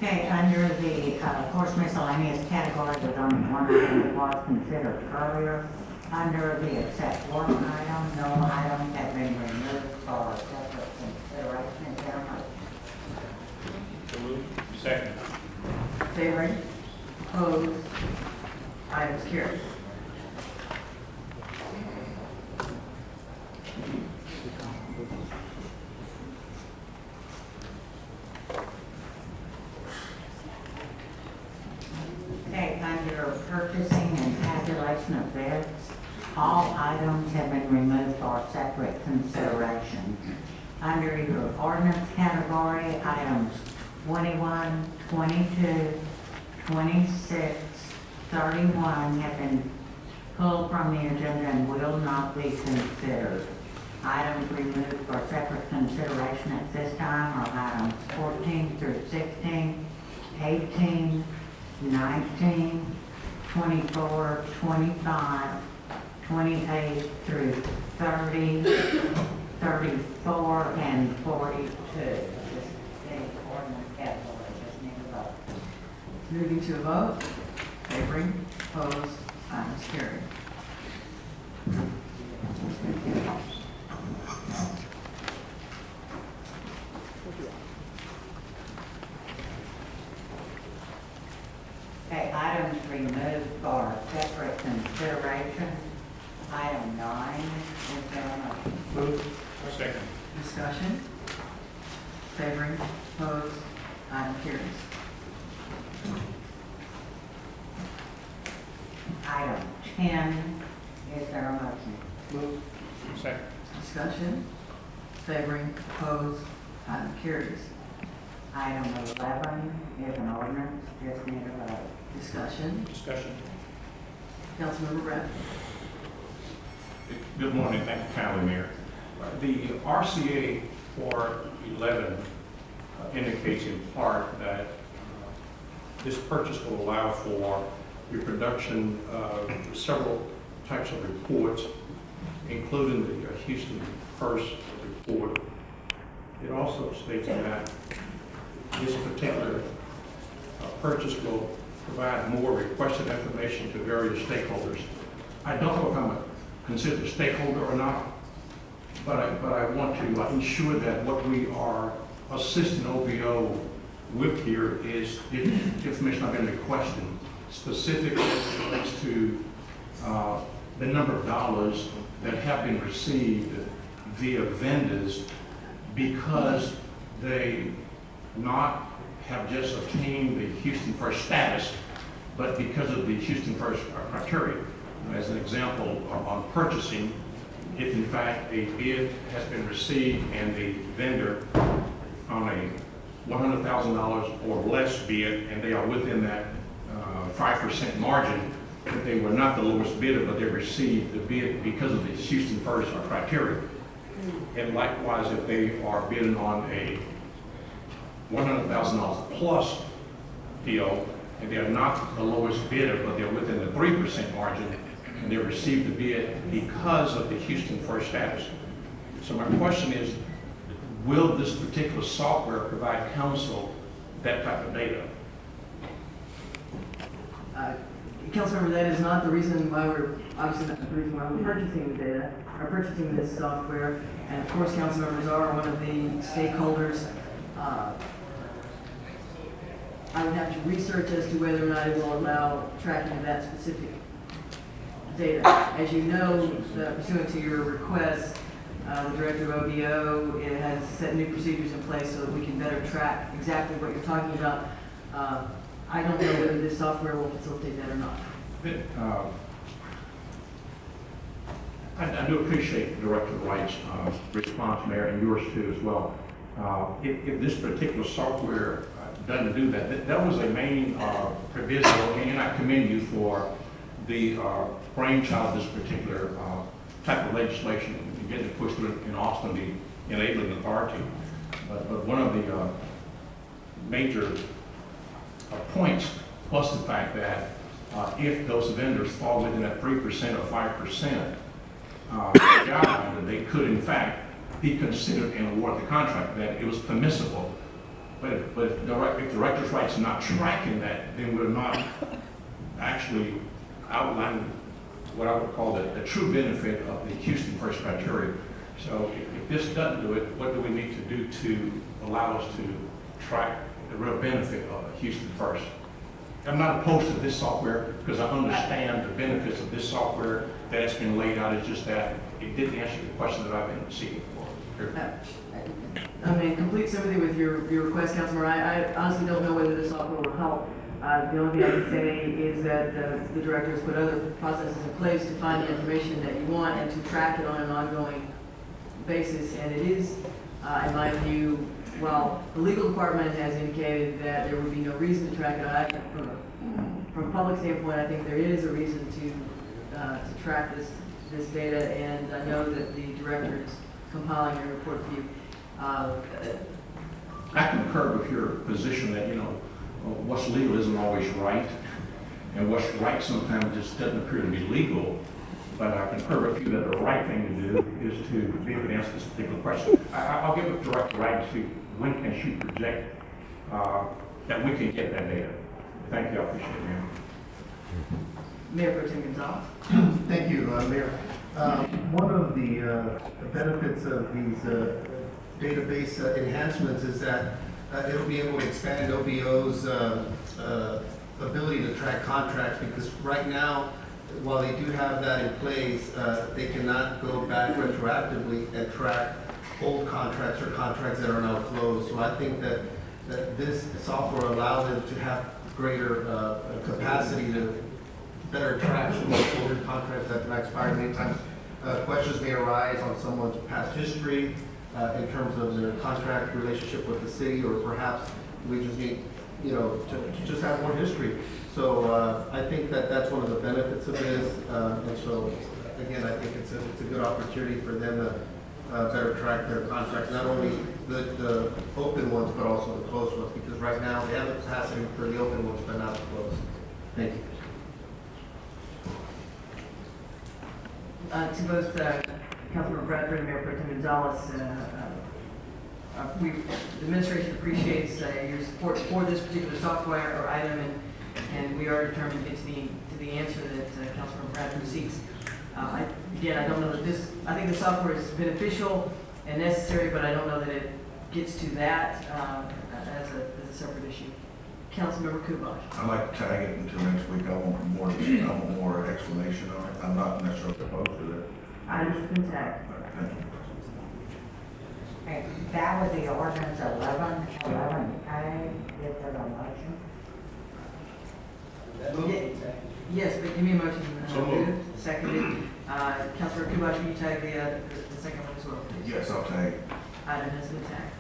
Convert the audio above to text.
Okay, under the course miscellaneous category, there's only one item that was considered earlier. Under the except work item, no items have been removed for separate consideration. Is there a motion? So moved. Second. Favoring? Opposed? Items carried. Okay, under purchasing and tabulation of bids, all items have been removed for separate consideration. Under your ordinance category, items 21, 22, 26, 31 have been pulled from the agenda and will not be considered. Items removed for separate consideration at this time are items 14 through 16, 18, 19, 24, 25, 28 through 30, 34, and 42. Just the ordinance category, just need a vote. Moving to a vote. Favoring? Opposed? Items carried. Okay, items removed for separate consideration. Item 9 is there a motion? Moved. Second. Discussion? Favoring? Opposed? Item carries. Item 10 is there a motion? Moved. Second. Discussion? Favoring? Opposed? Item carries. Item 11 is an ordinance, just need a vote. Discussion? Discussion. Councilmember Bradford. Good morning, thank you kindly, Mayor. The RCA 411 indicates in part that this purchase will allow for the production of several types of reports, including the Houston First report. It also states that this particular purchase will provide more requested information to various stakeholders. I don't know if I'm considered a stakeholder or not, but I want to ensure that what we are assisting OVO with here is if information I've been requested, specifically as it relates to the number of dollars that have been received via vendors because they not have just obtained the Houston First status, but because of the Houston First criteria. As an example, on purchasing, if in fact a bid has been received and the vendor on a $100,000 or less bid, and they are within that 5% margin, that they were not the lowest bidder, but they received the bid because of the Houston First criteria. And likewise, if they are bidding on a $100,000 plus deal, and they are not the lowest bidder, but they're within the 3% margin, and they received the bid because of the Houston First status. So my question is, will this particular software provide council that type of data? Councilmember, that is not the reason why we're, obviously not the reason why we're purchasing the data, or purchasing this software. And of course, council members are one of the stakeholders. I would have to research as to whether or not it will allow tracking of that specific data. As you know, pursuant to your request, the director of OBO has set new procedures in place so that we can better track exactly what you're talking about. I don't know whether this software will facilitate that or not. I do appreciate Director Wright's response, Mayor, and yours too as well. If this particular software doesn't do that, that was a main proviso, and I commend you for the brainchild of this particular type of legislation and getting it pushed through in Austin, the enabling authority. But one of the major points, plus the fact that if those vendors fall within that 3% or 5% guideline, that they could in fact be considered and award the contract, that it was permissible But if the director's right's not tracking that, then we're not actually outlining what I would call the true benefit of the Houston First criteria. So if this doesn't do it, what do we need to do to allow us to track the real benefit of Houston First? I'm not opposed to this software because I understand the benefits of this software that's been laid out. It's just that it didn't answer the question that I've been seeking for. I'm in complete sympathy with your request, Councilman. I honestly don't know whether this software will help. The only thing I can say is that the director has put other processes in place to find the information that you want and to track it on an ongoing basis. And it is, in my view, while the legal department has indicated that there would be no reason to track it, from a public standpoint, I think there is a reason to track this data. And I know that the director is compiling a report for you. I concur with your position that, what's legal isn't always right, and what's right sometimes just doesn't appear to be legal. But I concur with you that the right thing to do is to be able to answer this particular question. I'll give the director right to when can she project that we can get that data. Thank you, I appreciate it, ma'am. Mayor Pro Tem Gonzalez. Thank you, Mayor. One of the benefits of these database enhancements is that it'll be able to expand OBO's ability to track contracts, because right now, while they do have that in place, they cannot go back retroactively and track old contracts or contracts that are now closed. So I think that this software allows them to have greater capacity to better track some of the older contracts that have expired. Many times, questions may arise on someone's past history in terms of their contract relationship with the city, or perhaps we just need, to just have more history. So I think that that's one of the benefits of this. And so, again, I think it's a good opportunity for them to better track their contracts, not only the open ones, but also the closed ones, because right now they have the capacity for the open ones, but not the closed. Thank you. To both Councilmember Bradford and Mayor Pro Tem Gonzalez, the administration appreciates your support for this particular software or item, and we are determined to get to the answer that Councilmember Bradford seeks. Again, I don't know that I think the software is beneficial and necessary, but I don't know that it gets to that as a separate issue. Councilmember Kubash. I'd like to tag it until next week. I want more explanation on it. I'm not necessarily opposed to it. Item has been tagged. Thank you. Okay, that was the ordinance 11A. Is there a motion? Yes, but give me a motion. So moved. Seconded. Councilmember Kubash, will you tag the second one as well, please? Yes, I'll tag it. Item has been tagged.